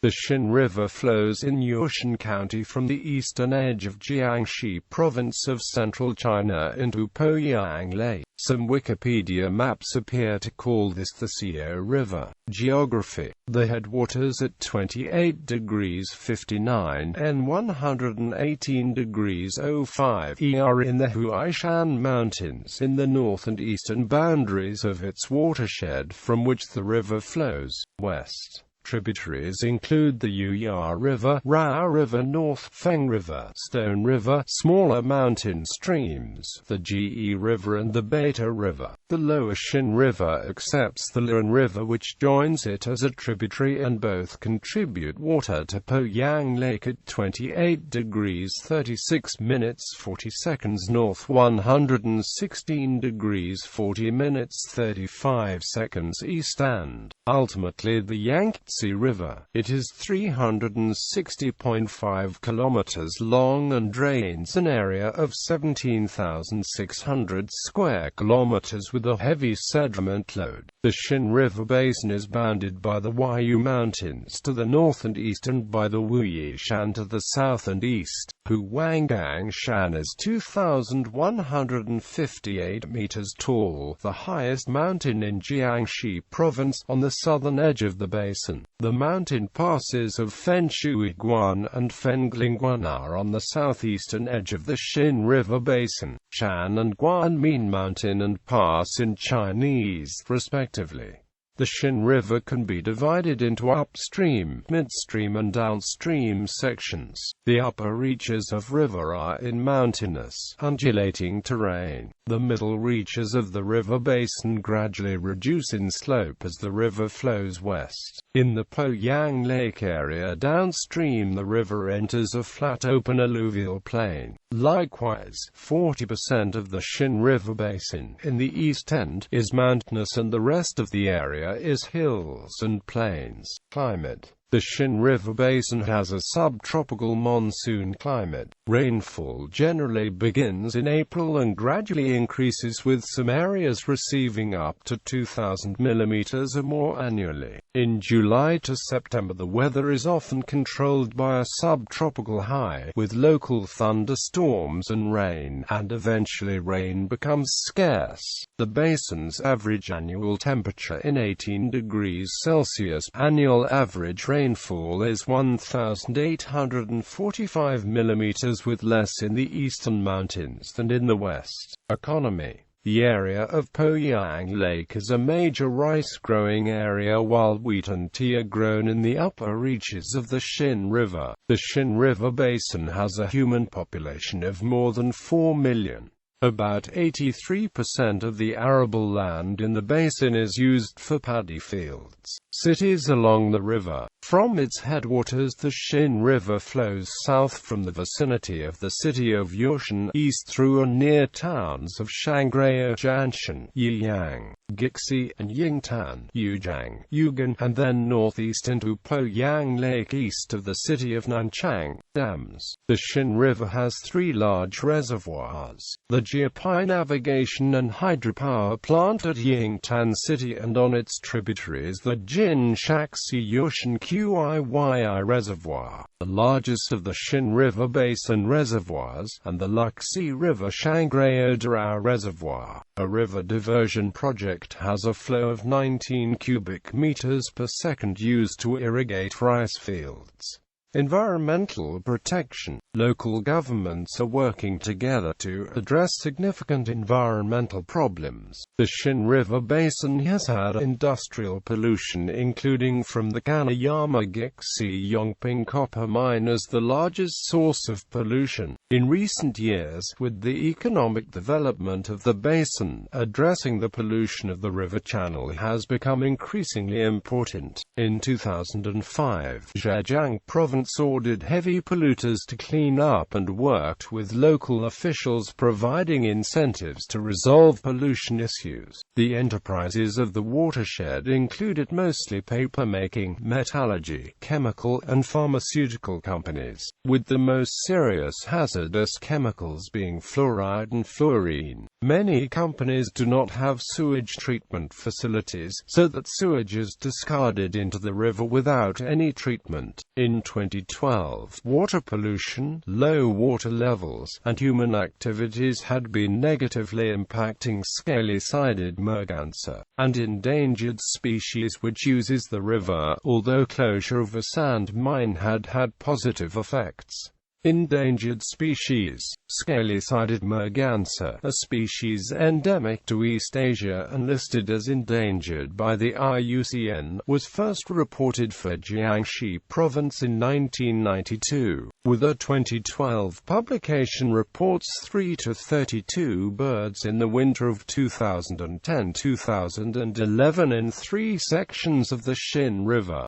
The Xin River flows in Yushan County from the eastern edge of Jiangxi Province of central China into Poyang Lake. Some Wikipedia maps appear to call this the Xiao River. Geography. The headwaters at 28 degrees 59 and 118 degrees 05 E are in the Yushan Mountains in the north and eastern boundaries of its watershed from which the river flows west. Tributaries include the Xiao River, Rao River, North Feng River, Stone River, smaller mountain streams, the Ge River and the Beta River. The lower Xin River accepts the Lian River which joins it as a tributary, and both contribute water to Poyang Lake at 28 degrees 36 minutes 40 seconds north, 116 degrees 40 minutes 35 seconds east, and ultimately the Jiangxi River. It is 360.5 kilometers long and drains an area of 17,600 square kilometers with a heavy sediment load. The Xin River basin is bounded by the Huayu Mountains to the north and east and by the Yushan to the south and east. Huanggang Shan is 2,158 meters tall, the highest mountain in Jiangxi Province, on the southern edge of the basin. The mountain passes of Fenshuiguan and Fenglingguan are on the southeastern edge of the Xin River basin. Shan and Guan mean mountain and pass in Chinese, respectively. The Xin River can be divided into upstream, midstream and downstream sections. The upper reaches of river are in mountainous, undulating terrain. The middle reaches of the river basin gradually reduce in slope as the river flows west. In the Poyang Lake area downstream, the river enters a flat open alluvial plain. Likewise, 40% of the Xin River basin, in the east end, is mountainous and the rest of the area is hills and plains. Climate. The Xin River basin has a subtropical monsoon climate. Rainfall generally begins in April and gradually increases, with some areas receiving up to 2,000 mm or more annually. In July to September the weather is often controlled by a subtropical high, with local thunderstorms and rain, and eventually rain becomes scarce. The basin's average annual temperature in 18 degrees Celsius. Annual average rainfall is 1,845 mm, with less in the eastern mountains than in the west. Economy. The area of Poyang Lake is a major rice-growing area, while wheat and tea are grown in the upper reaches of the Xin River. The Xin River basin has a human population of more than 4 million. About 83% of the arable land in the basin is used for paddy fields. Cities along the river. From its headwaters, the Xin River flows south from the vicinity of the city of Yushan, east through and near towns of Shangrao, Jianshan, Yiyang, Gixi, and Yingtan, Yuzhang, Yugan, and then northeast into Poyang Lake east of the city of Nanchang. Dams. The Xin River has 3 large reservoirs: the Jiapai Navigation and Hydropower Plant at Yingtan City, and on its tributaries the Jiangxi Yushan Qiyi Reservoir, the largest of the Xin River basin reservoirs, and the Luxi River Shangrao Darao Reservoir. A river diversion project has a flow of 19 cubic meters per second used to irrigate rice fields. Environmental protection. Local governments are working together to address significant environmental problems. The Xin River basin has had industrial pollution, including from the Kanayama Gixi Yongping copper mine as the largest source of pollution. In recent years, with the economic development of the basin, addressing the pollution of the river channel has become increasingly important. In 2005, Zhejiang Province governments ordered heavy polluters to clean up and worked with local officials providing incentives to resolve pollution issues. The enterprises of the watershed included mostly paper-making, metallurgy, chemical, and pharmaceutical companies, with the most serious hazardous chemicals being fluoride and fluorine. Many companies do not have sewage treatment facilities, so that sewage is discarded into the river without any treatment. In 2012, water pollution, low water levels, and human activities had been negatively impacting scaly-sided merganser, an endangered species which uses the river, although closure of a sand mine had positive effects. Endangered species. Scaly-sided merganser, a species endemic to East Asia and listed as endangered by the IUCN, was first reported for Jiangxi Province in 1992, with a 2012 publication reports 3 to 32 birds in the winter of 2010-2011 in 3 sections of the Xin River.